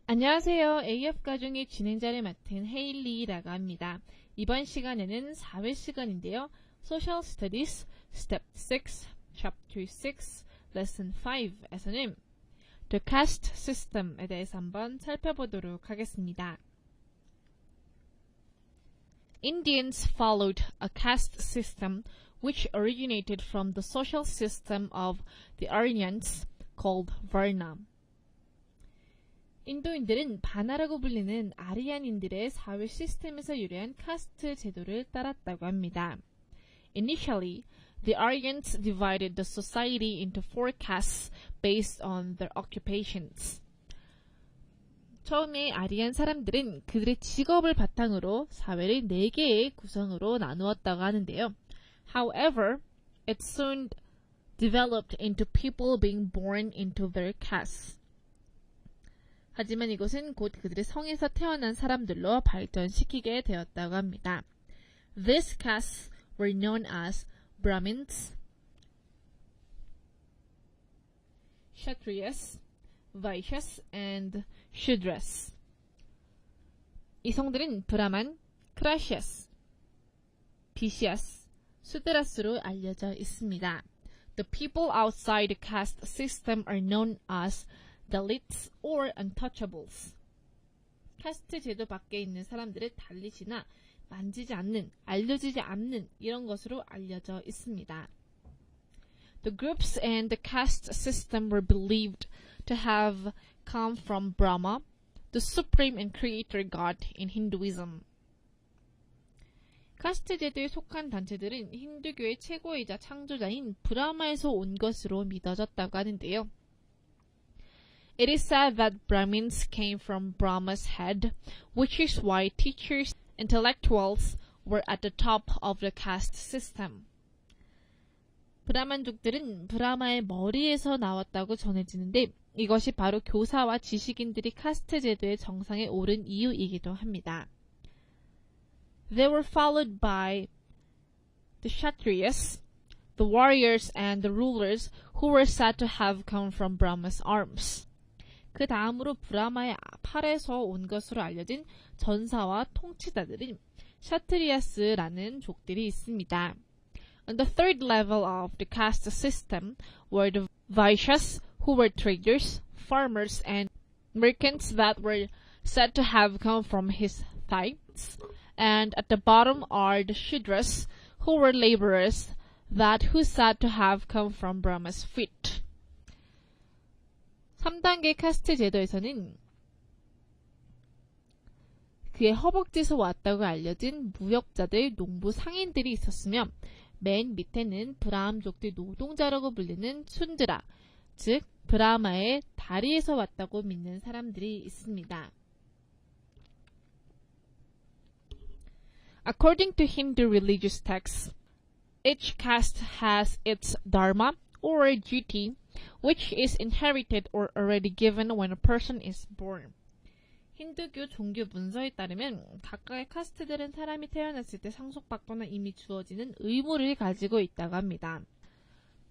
안녕하세요. AF 가정의 진행자를 맡은 헤일리라고 합니다. 이번 시간에는 4회 시간인데요. Social Studies Step 6, Chapter 6, Lesson 5에서는 The Caste System에 대해서 한번 살펴보도록 하겠습니다. Indians followed a caste system which originated from the social system of the Aryans called Varna. 인도인들은 바나라고 불리는 아리안인들의 사회 시스템에서 유래한 카스트 제도를 따랐다고 합니다. Initially, the Aryans divided the society into 4 castes based on their occupations. 처음에 아리안 사람들은 그들의 직업을 바탕으로 사회를 4개의 구성으로 나누었다고 하는데요. However, it soon developed into people being born into their castes. 하지만 이것은 곧 그들의 성에서 태어난 사람들로 발전시키게 되었다고 합니다. These castes were known as Brahmins, Kshatriyas, Vaishyas, and Shudras. 이 성들은 브라만, 크라시아스, 비시아스, 수드라스로 알려져 있습니다. The people outside the caste system are known as Dalits or untouchables. 카스트 제도 밖에 있는 사람들을 달릿이나 만지지 않는, 알려지지 않는 이런 것으로 알려져 있습니다. The groups and the caste system were believed to have come from Brahma, the supreme and creator god in Hinduism. 카스트 제도에 속한 단체들은 힌두교의 최고이자 창조자인 브라마에서 온 것으로 믿어졌다고 하는데요. It is said that Brahmins came from Brahma's head, which is why teachers, intellectuals were at the top of the caste system. 브라만족들은 브라마의 머리에서 나왔다고 전해지는데 이것이 바로 교사와 지식인들이 카스트 제도의 정상에 오른 이유이기도 합니다. They were followed by the Kshatriyas, the warriors and the rulers who were said to have come from Brahma's arms. 그 다음으로 브라마의 팔에서 온 것으로 알려진 전사와 통치자들인 샤트리아스라는 족들이 있습니다. On the third level of the caste system were the Vaishyas, who were traders, farmers, and merchants that were said to have come from his thighs. And at the bottom are the Shudras, who were laborers, that who said to have come from Brahma's feet. 3단계 카스트 제도에서는 그의 허벅지에서 왔다고 알려진 무역자들, 농부, 상인들이 있었으며 맨 밑에는 브라함족들 노동자라고 불리는 순드라, 즉 브라마의 다리에서 왔다고 믿는 사람들이 있습니다. According to Hindu religious texts, each caste has its dharma or duty, which is inherited or already given when a person is born. 힌두교 종교 문서에 따르면 각각의 카스트들은 사람이 태어났을 때 상속받거나 이미 주어지는 의무를 가지고 있다고 합니다.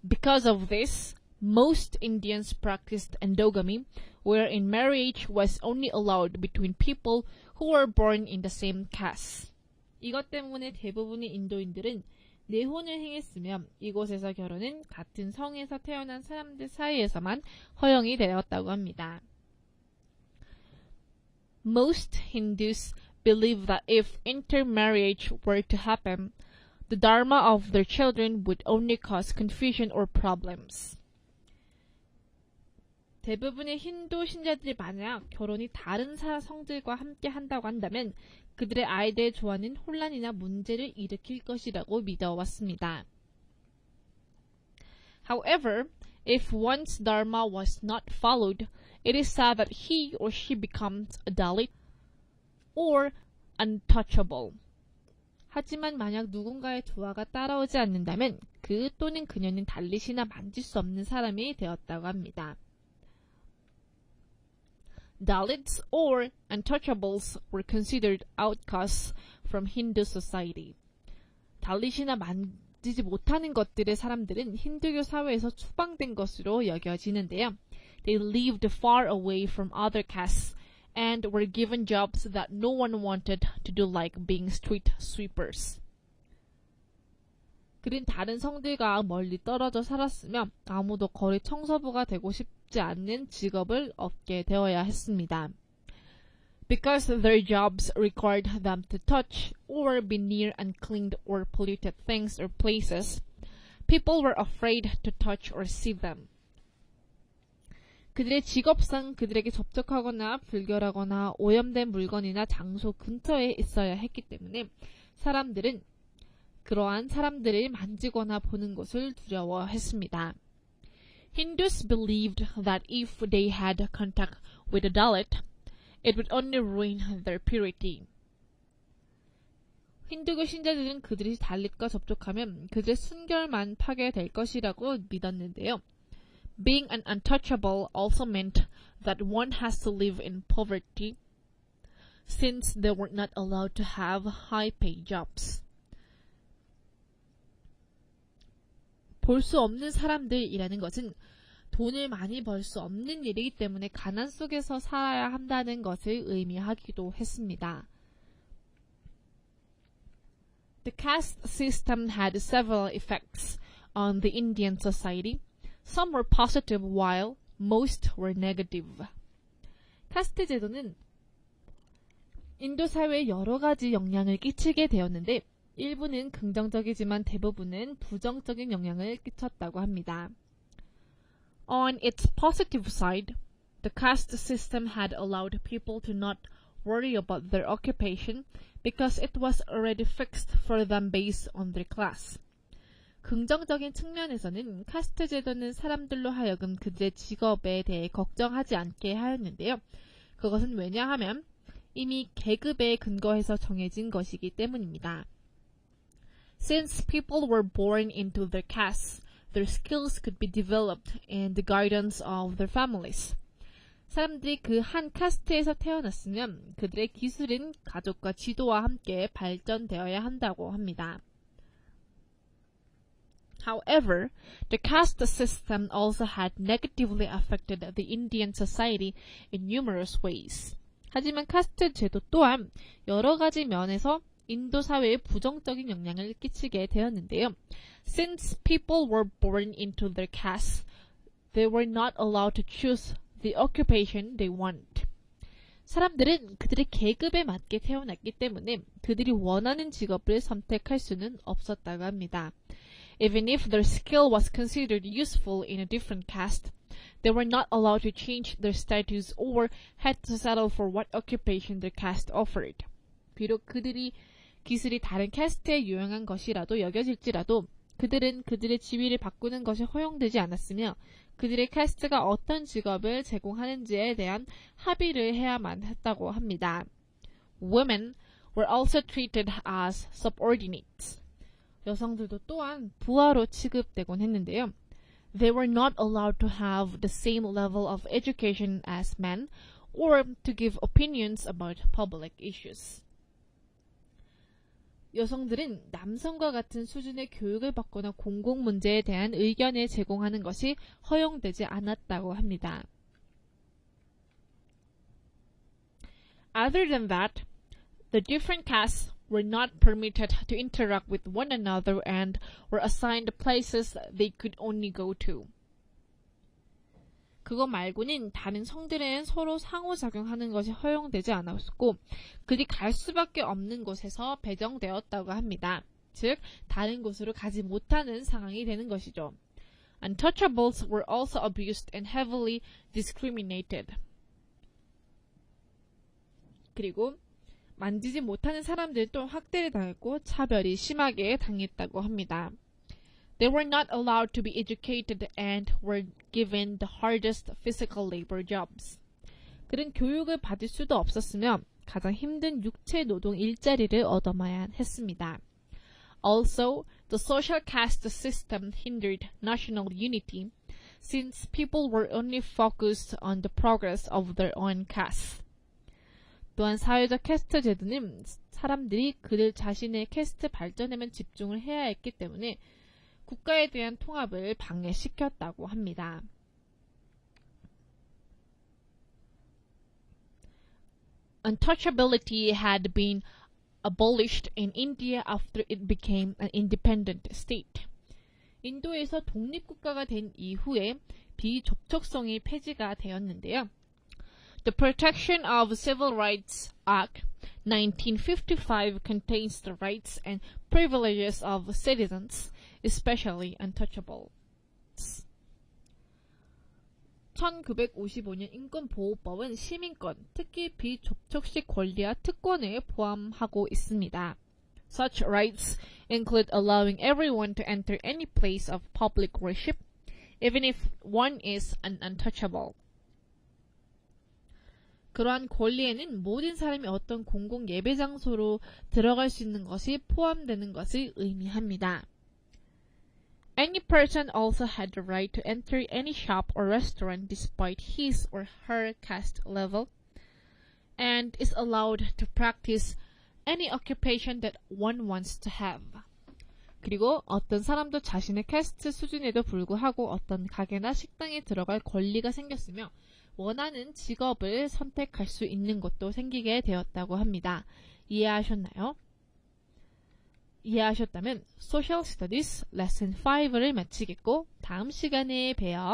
Because of this, most Indians practiced endogamy, wherein marriage was only allowed between people who were born in the same caste. 이것 때문에 대부분의 인도인들은 내혼을 행했으며 이곳에서 결혼은 같은 성에서 태어난 사람들 사이에서만 허용이 되었다고 합니다. Most Hindus believe that if intermarriage were to happen, the dharma of their children would only cause confusion or problems. 대부분의 힌두 신자들이 만약 결혼이 다른 성들과 함께 한다고 한다면 그들의 아이들의 조화는 혼란이나 문제를 일으킬 것이라고 믿어왔습니다. However, if one's dharma was not followed, it is said that he or she becomes a Dalit or untouchable. 하지만 만약 누군가의 조화가 따라오지 않는다면 그 또는 그녀는 달릿이나 만질 수 없는 사람이 되었다고 합니다. Dalits or untouchables were considered outcasts from Hindu society. 달릿이나 만지지 못하는 것들의 사람들은 힌두교 사회에서 추방된 것으로 여겨지는데요. They lived far away from other castes and were given jobs that no one wanted to do, like being street sweepers. 그린 다른 성들과 멀리 떨어져 살았으며 아무도 거리 청소부가 되고 싶지 않는 직업을 얻게 되어야 했습니다. Because their jobs required them to touch or be near uncleaned or polluted things or places, people were afraid to touch or see them. 그들의 직업상 그들에게 접촉하거나 불결하거나 오염된 물건이나 장소 근처에 있어야 했기 때문에 사람들은 그러한 사람들을 만지거나 보는 것을 두려워했습니다. Hindus believed that if they had contact with a Dalit, it would only ruin their purity. 힌두교 신자들은 그들이 달릿과 접촉하면 그들의 순결만 파괴될 것이라고 믿었는데요. Being an untouchable also meant that one has to live in poverty, since they were not allowed to have high-paid jobs. 볼 수 없는 사람들이라는 것은 돈을 많이 벌 수 없는 일이기 때문에 가난 속에서 살아야 한다는 것을 의미하기도 했습니다. The caste system had several effects on the Indian society. Some were positive while most were negative. 카스트 제도는 인도 사회에 여러 가지 영향을 끼치게 되었는데 일부는 긍정적이지만 대부분은 부정적인 영향을 끼쳤다고 합니다. On its positive side, the caste system had allowed people to not worry about their occupation because it was already fixed for them based on their class. 긍정적인 측면에서는 카스트 제도는 사람들로 하여금 그들의 직업에 대해 걱정하지 않게 하였는데요. 그것은 왜냐하면 이미 계급에 근거해서 정해진 것이기 때문입니다. Since people were born into their castes, their skills could be developed in the guidance of their families. 사람들이 그 한 카스트에서 태어났으면 그들의 기술은 가족과 지도와 함께 발전되어야 한다고 합니다. However, the caste system also had negatively affected the Indian society in numerous ways. 하지만 카스트 제도 또한 여러 가지 면에서 인도 사회에 부정적인 영향을 끼치게 되었는데요. Since people were born into their castes, they were not allowed to choose the occupation they want. 사람들은 그들의 계급에 맞게 태어났기 때문에 그들이 원하는 직업을 선택할 수는 없었다고 합니다. Even if their skill was considered useful in a different caste, they were not allowed to change their status or had to settle for what occupation their caste offered. 비록 그들이 기술이 다른 캐스트에 유용한 것이라도 여겨질지라도 그들은 그들의 지위를 바꾸는 것이 허용되지 않았으며 그들의 캐스트가 어떤 직업을 제공하는지에 대한 합의를 해야만 했다고 합니다. Women were also treated as subordinates. 여성들도 또한 부하로 취급되곤 했는데요. They were not allowed to have the same level of education as men or to give opinions about public issues. 여성들은 남성과 같은 수준의 교육을 받거나 공공 문제에 대한 의견을 제공하는 것이 허용되지 않았다고 합니다. Other than that, the different castes were not permitted to interact with one another and were assigned places they could only go to. 그거 말고는 다른 성들은 서로 상호작용하는 것이 허용되지 않았고 그들이 갈 수밖에 없는 곳에서 배정되었다고 합니다. 즉, 다른 곳으로 가지 못하는 상황이 되는 것이죠. Untouchables were also abused and heavily discriminated. 그리고 만지지 못하는 사람들도 학대를 당했고 차별이 심하게 당했다고 합니다. They were not allowed to be educated and were given the hardest physical labor jobs. 그는 교육을 받을 수도 없었으며 가장 힘든 육체 노동 일자리를 얻어야만 했습니다. Also, the social caste system hindered national unity since people were only focused on the progress of their own caste. 또한 사회적 캐스트 제도는 사람들이 그들 자신의 캐스트 발전에만 집중을 해야 했기 때문에 국가에 대한 통합을 방해시켰다고 합니다. untouchability had been abolished in India after it became an independent state. 인도에서 독립국가가 된 이후에 비접촉성이 폐지가 되었는데요. The Protection of Civil Rights Act 1955 contains the rights and privileges of citizens, especially untouchables. 1955년 인권보호법은 시민권, 특히 비접촉식 권리와 특권을 포함하고 있습니다. Such rights include allowing everyone to enter any place of public worship, even if one is an untouchable. 그러한 권리에는 모든 사람이 어떤 공공 예배 장소로 들어갈 수 있는 것이 포함되는 것을 의미합니다. Any person also had the right to enter any shop or restaurant despite his or her caste level, and is allowed to practice any occupation that one wants to have. 그리고 어떤 사람도 자신의 캐스트 수준에도 불구하고 어떤 가게나 식당에 들어갈 권리가 생겼으며 원하는 직업을 선택할 수 있는 것도 생기게 되었다고 합니다. 이해하셨나요? 이해하셨다면 Social Studies Lesson 5를 마치겠고 다음 시간에 봬요.